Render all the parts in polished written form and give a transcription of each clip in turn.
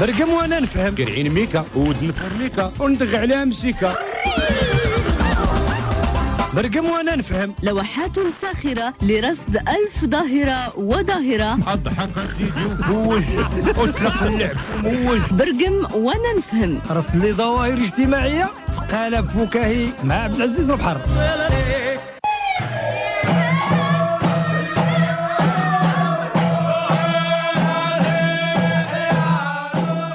برقم وانا نفهم، كرعين ميكا ودن فرميكا وندق عليها مسيكا. برقم وانا نفهم. لوحات فاخرة لرصد 1000 ظاهرة وظاهرة. اضحك سيدي وفوج اطلق اللعب وموج. برقم وانا نفهم. رصد لي ظواهر اجتماعية في قالب فكاهي مع عبد العزيز البحر.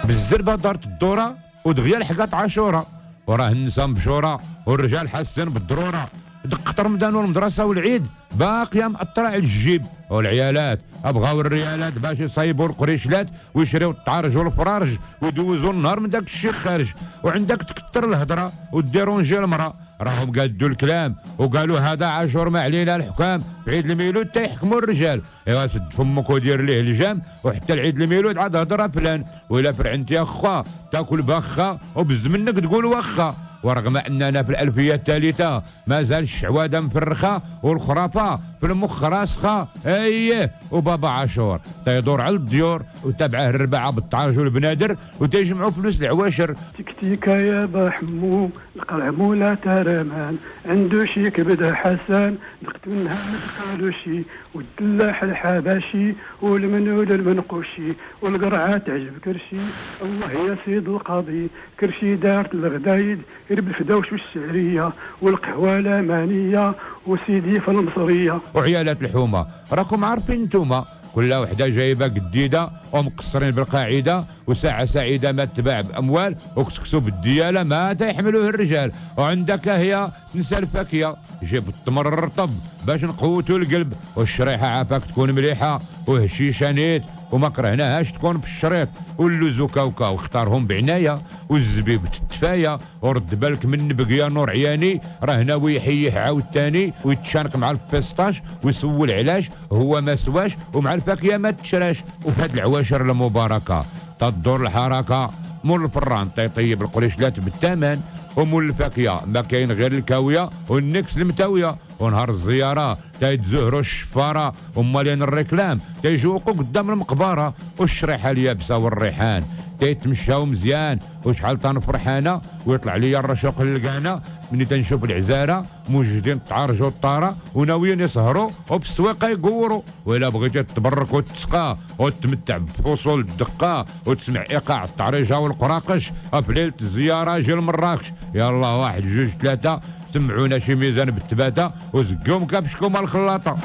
بالزربة دارت الدورة ودغيا لحقات عاشورة، وراه النساء مبشورة والرجال حاسين بالضرورة. دقت رمضان والمدرسة والعيد باقية مأثرة على الجيب، والعيالات أبغاو الريالات باش يصايبوا القريشلات ويشريو الطعرج والفرارج ويدوزوا النهار من داك الشيء خارج. وعندك تكتر الهضرة وديرونجي المرأة، راهم قادوا الكلام وقالوا هذا عاشور ما علينا الحكام، في عيد الميلود تيحكموا الرجال. ايوا سد فمك ودير ليه الجام، وحتى العيد الميلود عاد هضره فلان، وإلا فرعنتي يا خا تاكل بخا وبز منك تقول وخا. ورغم اننا في الالفيه الثالثه ما زال الشعواده مفرخه والخرافه في المخ راسخه. ايه وبابا عاشور تيدور على الديور وتابعه الرباعه بالطعاج والبنادر وتيجمعوا فلوس العواشر. تكتيكا يا بحمو القلع مولا ترمان عنده شي كبده حسن دقت منها مدخلوشي والدلاح الحبشي والمنول المنقوشي والقرعه تعجب كرشي. الله يا سيد القاضي كرشي دارت الغدايد يرب الفدوش والشعريه والقهوه الامانيه وسيدي في المصريه. وعيالات الحومه راكم عارفين نتوما كل وحده جايبه قديده ومقصرين بالقاعده، وساعه سعيده ما تباع باموال وكسكسوا بالدياله ما تيحملوه الرجال. وعندك هي تنسى الفاكهه جيب التمر الرطب باش نقوتوا القلب، والشريحه عافاك تكون مليحه وهشيشه نيت وما كرهناهاش تكون بالشريط، واللوز وكاوكا واختارهم بعنايه، والزبيب تتفايه. ورد بالك من بقيه نور عياني راه ناوي يحييه عاود تاني ويتشانق مع الفيسطاش ويسول علاش هو ما سواش، ومع الفاكهه ما تشراش. وفي هاد العواشر المباركه تدور الحركه، مول الفران تيطيب القريشلات بالثمن، ومول الفاكهه ما كاين غير الكاويه والنكس المتاويه. ونهار الزياره تيتزهروا الشفاره ومالين الركلام تيجوقوا قدام المقبره، والشريحه اليابسه والريحان تيتمشاو مزيان. وشحال تنفرحانا ويطلع لي الرشاق للقانا مني تنشوف العزاره موجدين الطعرج والطاره وناويين يسهروا وبالسواقه يقوروا. وإلا بغيتي تبرك وتسقى وتتمتع بفصول الدقه وتسمع ايقاع الطعريجه والقراقش في ليله الزياره جي لمراكش، يلا واحد جوج ثلاثه سمعونا شي ميزان بالتباته وزقوم كابشكم الخلاطه.